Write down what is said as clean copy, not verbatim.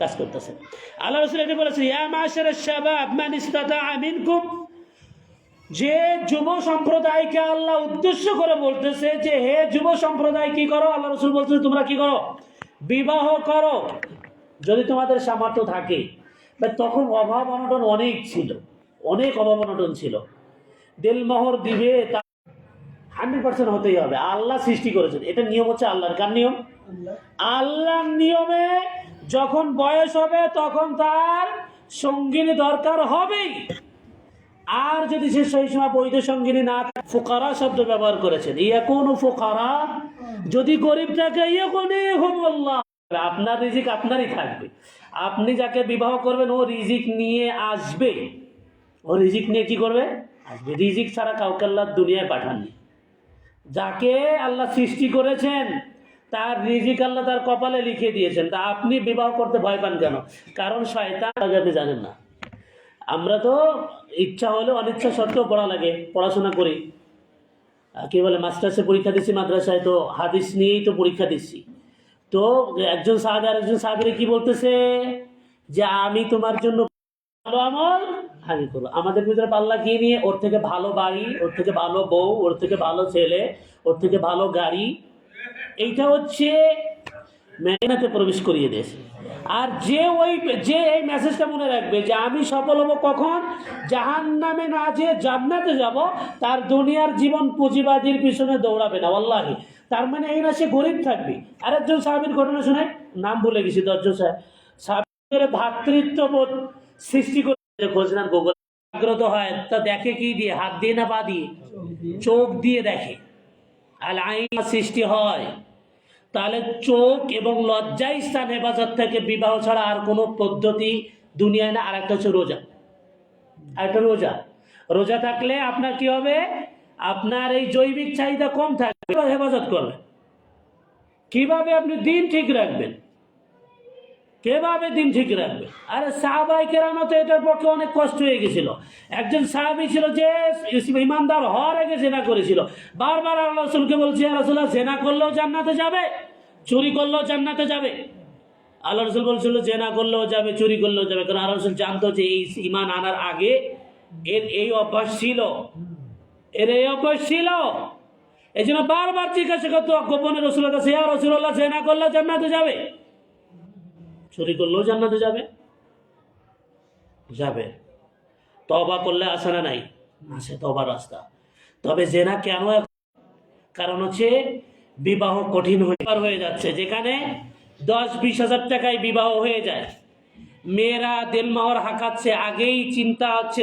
কাজ করতেছে। আল্লাহ রাসূল এটা বলেছে, ইয়া মাশারাশ শাবাব মান ইসতাতাআ মিনকুম, যে যুব সম্প্রদায়কে আল্লাহ উদ্দেশ্য করে বলতেছে যে হে যুব সম্প্রদায় কি করো, আল্লাহ রাসূল বলতেছে তোমরা কি করো, বিবাহ করো যদি তোমাদের সামর্থ্য থাকে। তখন অভাব অনটন অনেক ছিল, অনেক অভাব অনটন ছিল। দেলমোহর দিবে 100% হতেই হবে, আল্লাহ সৃষ্টি করেছেন, এটা নিয়ম হচ্ছে আল্লাহর। কার নিয়ম? আল্লাহর নিয়মে যখন বয়স হবে তখন তার সঙ্গিনী দরকার হবেই। আর যদি সে সেই সময় বৈধ সঙ্গিনী না, ফুকারা শব্দ ব্যবহার করেছেন, ইয়াকুনু ফুকারা, যদি গরিব থাকে ইয়াকুনিহুমুল্লাহ, আপনার রিজিক আপনারই থাকবে। আপনি যাকে বিবাহ করবেন ও রিজিক নিয়ে আসবে, ও রিজিক নিয়ে কি করবে? আসবে। রিজিক ছাড়া কাউকে আল্লাহ দুনিয়ায় পাঠাননি। যাকে আল্লাহ সৃষ্টি করেছেন তার রিজিক আল্লাহ তার কপালে লিখে দিয়েছেন। তা আপনি বিবাহ করতে ভয় পান কেন? কারণ শয়তান, আপনি জানেন না। আমরা তো ইচ্ছা হলে অনিচ্ছা সত্ত্বেও পড়া লাগে, পড়াশোনা করি। কি বলে, মাস্টার্সে পরীক্ষা দিচ্ছি মাদ্রাসায়, তো হাদিস নিয়েই তো পরীক্ষা দিচ্ছি। তো একজন সাহাবী আর একজন সাহাবীরে কি বলতেছে যে আমি তোমার জন্য ভালো আমল আমি করবো। আমাদের ভিতরে পাল্লা কি নিয়ে? ওর থেকে ভালো বাড়ি, ওর থেকে ভালো বউ, ওর থেকে ভালো ছেলে, ওর থেকে ভালো গাড়ি, এইটা হচ্ছে মেহনতে প্রবেশ করিয়ে দিয়েছে। আর যে এই মেসেজটা মনে রাখবে যে আমি সফল হব কখন, জাহান্নামে না যে জান্নাতে যাব, তার দুনিয়ার জীবন পুঁজিবাজির পিছনে দৌড়াবে না। আল্লাহি, তার মানে এই না সে গরিব থাকবে। আরেকজন সাহাবীর ঘটনা শুনে, নাম ভুলে গেছি, 10 জন সাহাবীর ভ্রাতৃত্ববোধ সৃষ্টি করে খোঁজ নেন গুগল, আগ্রত হয় তা দেখে কি দিয়ে? হাত দিয়ে না পা দিয়ে? চোখ দিয়ে দেখে। আল আইন সৃষ্টি হয়, তাহলে চোখ এবং লজ্জায় স্থান হেফাজত থেকে বিবাহ ছাড়া আর কোনো পদ্ধতি দুনিয়ায় না। আর একটা হচ্ছে রোজা, আরেকটা রোজা। রোজা থাকলে আপনার কি হবে? আপনার এই জৈবিক চাহিদা কম থাকবে, হেফাজত করবে। কিভাবে আপনি দিন ঠিক রাখবেন? কিভাবে দিন ঠিক রাখবে? আরে সাহাবায়ে কেরামও তো এটার পক্ষে অনেক কষ্ট হয়ে গেছিল। একজন সাহাবী ছিল যে ইমানদার হওয়ার আগে জেনা করেছিল, বারবার আল্লাহ রাসূলকে বলছে, ইয়া রাসূলুল্লাহ জেনা করলেও জান্নাতে যাবে, চুরি করলেও জান্নাতে যাবে। আল্লাহ রাসূল বলছিল জেনা করলেও যাবে, চুরি করলেও যাবে, কারণ আল্লাহ রাসূল জানতো যে এই ঈমান আনার আগে এর এই অভ্যাস ছিল, এর এই অভ্যাস ছিল। এই জন্য বারবার জিজ্ঞাসা করতো গোপনে রাসূলের কাছে, ইয়া রাসূলুল্লাহ জেনা করলেও জান্নাতে যাবে, চুরি করলেও জান্নাতে যাবে? যাবে। তওবা করলে আসে না? নাই, আছে তওবার রাস্তা। তবে জেনা কেন? কারণ হচ্ছে বিবাহ কঠিন হয়ে যাচ্ছে, যেখানে 10-20 হাজার টাকায় বিবাহ হয়ে যায়। মেয়েরা দেলমোহর হাঁকাচ্ছে, আগেই চিন্তা হচ্ছে